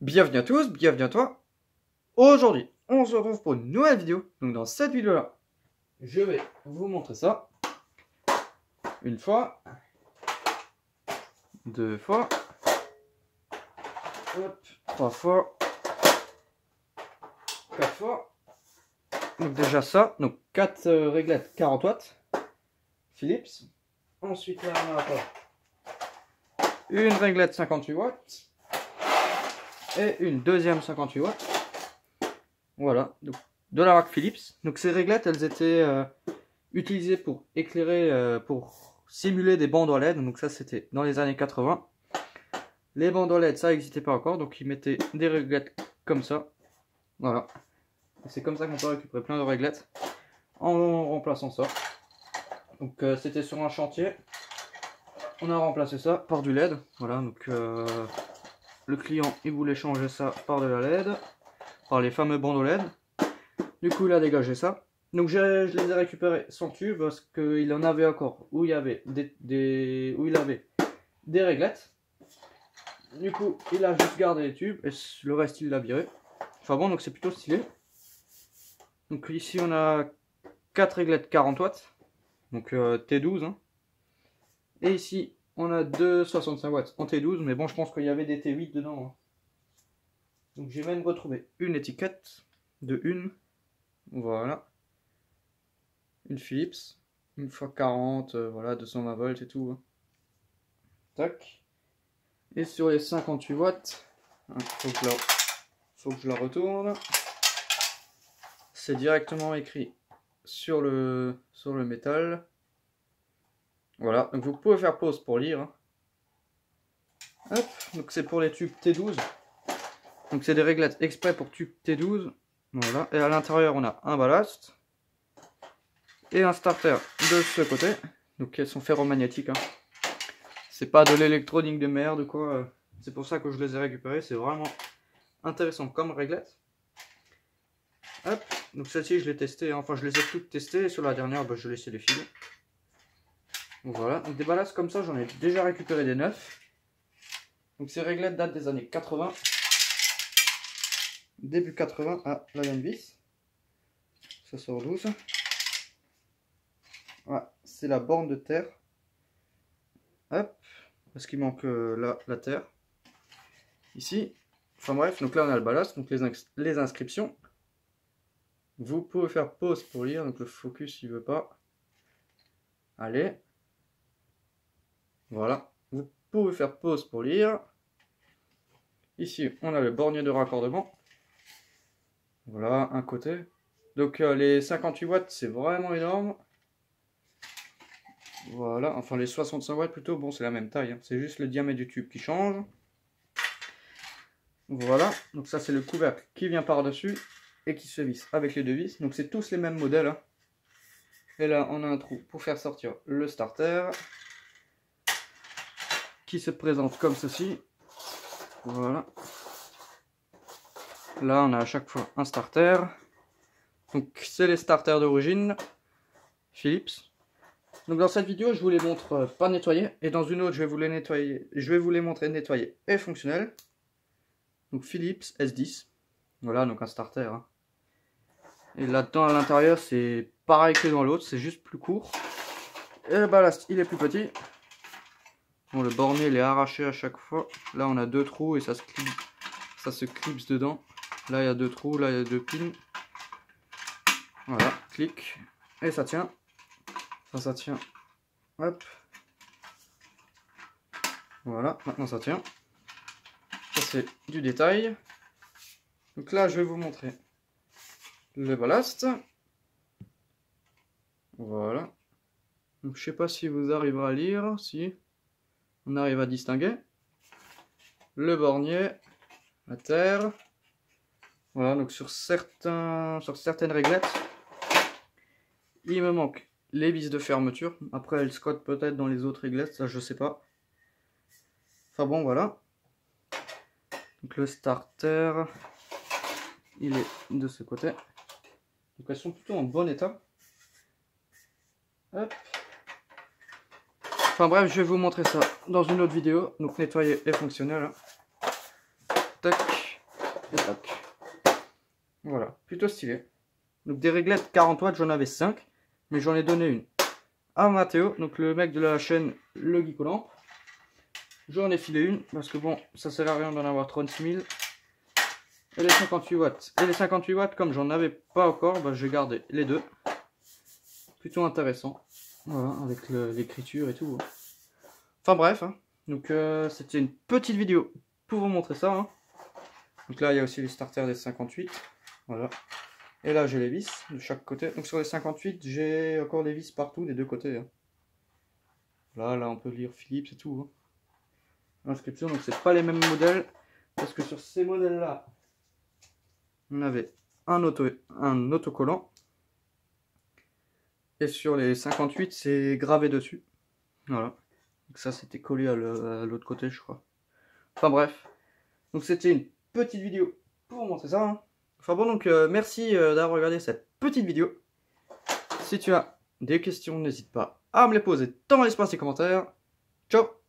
Bienvenue à tous, bienvenue à toi. Aujourd'hui, on se retrouve pour une nouvelle vidéo. Donc dans cette vidéo-là, je vais vous montrer ça. Une fois, deux fois, hop, trois fois, quatre fois. Donc déjà ça, donc 4 réglettes 40 watts, Philips. Ensuite là, on a encore une réglette 58 watts. Et une deuxième 58 watts. Voilà, donc de la marque Philips. Donc ces réglettes, elles étaient utilisées pour éclairer, pour simuler des bandes LED. Donc ça, c'était dans les années 80. Les bandes LED, ça n'existait pas encore. Donc ils mettaient des réglettes comme ça. Voilà. C'est comme ça qu'on peut récupérer plein de réglettes en remplaçant ça. Donc c'était sur un chantier. On a remplacé ça par du LED. Voilà, donc le client, il voulait changer ça par de la LED, par les fameux bandeaux LED. Du coup, il a dégagé ça. Donc, je les ai récupérés sans tube parce qu'il en avait encore où il y avait des réglettes. Du coup, il a juste gardé les tubes et le reste, il l'a viré. Enfin bon, donc c'est plutôt stylé. Donc ici, on a 4 réglettes 40 watts. Donc T12. Hein. Et ici, on a 2 65 watts en T12, mais bon, je pense qu'il y avait des T8 dedans. Hein. Donc j'ai même retrouvé une étiquette de une. Voilà. Une Philips. Une fois 40, voilà, 220 volts et tout. Hein. Tac. Et sur les 58 watts, hein, faut que je la retourne. C'est directement écrit sur le métal. Voilà, donc vous pouvez faire pause pour lire. Hein. Hop, donc c'est pour les tubes T12. Donc c'est des réglettes exprès pour tube T12. Voilà, et à l'intérieur on a un ballast. Et un starter de ce côté. Donc elles sont ferromagnétiques. Hein. C'est pas de l'électronique de merde quoi. C'est pour ça que je les ai récupérées. C'est vraiment intéressant comme réglette. Hop, donc celle-ci je l'ai testée. Hein. Enfin je les ai toutes testées. Et sur la dernière, bah, je laissais les fils. Donc voilà, donc des ballasts comme ça, j'en ai déjà récupéré des neufs. Donc ces réglettes datent des années 80. Début 80, ah là il y a une vis. Ça sort d'où ça? Voilà, c'est la borne de terre. Hop, parce qu'il manque là la terre. Ici, enfin bref, donc là on a le ballast, donc les inscriptions. Vous pouvez faire pause pour lire, donc le focus il veut pas. Allez. Voilà, vous pouvez faire pause pour lire. Ici, on a le bornier de raccordement. Voilà, un côté. Donc les 58 watts, c'est vraiment énorme. Voilà, enfin les 65 watts plutôt, bon c'est la même taille. Hein. C'est juste le diamètre du tube qui change. Voilà, donc ça c'est le couvercle qui vient par-dessus et qui se visse avec les deux vis. Donc c'est tous les mêmes modèles. Hein. Et là, on a un trou pour faire sortir le starter. Qui se présente comme ceci. Voilà. Là, on a à chaque fois un starter. Donc, c'est les starters d'origine Philips. Donc, dans cette vidéo, je vous les montre pas nettoyés. Et dans une autre, je vais vous les nettoyer. Je vais vous les montrer nettoyés et fonctionnels. Donc, Philips S10. Voilà, donc un starter. Hein. Et là-dedans, à l'intérieur, c'est pareil que dans l'autre. C'est juste plus court. Et le ballast, il est plus petit. Bon, le bornet il est arraché à chaque fois. Là on a deux trous et ça se clipse dedans. Là il y a deux trous, là il y a deux pins. Voilà, clic. Et ça tient. Ça tient. Hop. Voilà, maintenant ça tient. Ça c'est du détail. Donc là je vais vous montrer le ballast. Voilà. Donc je sais pas si vous arriverez à lire. Si. On arrive à distinguer le bornier, la terre. Voilà, donc sur certaines réglettes, il me manque les vis de fermeture. Après, elles scottent peut-être dans les autres réglettes, ça je sais pas. Enfin bon, voilà. Donc le starter, il est de ce côté. Donc elles sont plutôt en bon état. Hop. Enfin bref, je vais vous montrer ça dans une autre vidéo. Donc nettoyer et fonctionnel. Tac. Et tac. Voilà, plutôt stylé. Donc des réglettes 40 watts, j'en avais 5, mais j'en ai donné une à Mathéo, donc le mec de la chaîne Le Geekolamp. J'en ai filé une, parce que bon, ça sert à rien d'en avoir 36 000. Et les 58 watts. Et les 58 watts, comme j'en avais pas encore, bah, j'ai gardé les deux. Plutôt intéressant. Voilà, avec l'écriture et tout. Enfin bref, hein. Donc c'était une petite vidéo pour vous montrer ça. Hein. Donc là, il y a aussi les starters des 58. Voilà. Et là, j'ai les vis de chaque côté. Donc sur les 58, j'ai encore les vis partout des deux côtés. Hein. Là, on peut lire Philips et tout. Hein. L'inscription, donc c'est pas les mêmes modèles. Parce que sur ces modèles-là, on avait un autocollant. Et sur les 58, c'est gravé dessus. Voilà. Donc ça, c'était collé à l'autre côté, je crois. Enfin bref. Donc c'était une petite vidéo pour vous montrer ça. Hein. Enfin bon, donc merci d'avoir regardé cette petite vidéo. Si tu as des questions, n'hésite pas à me les poser dans l'espace des commentaires. Ciao!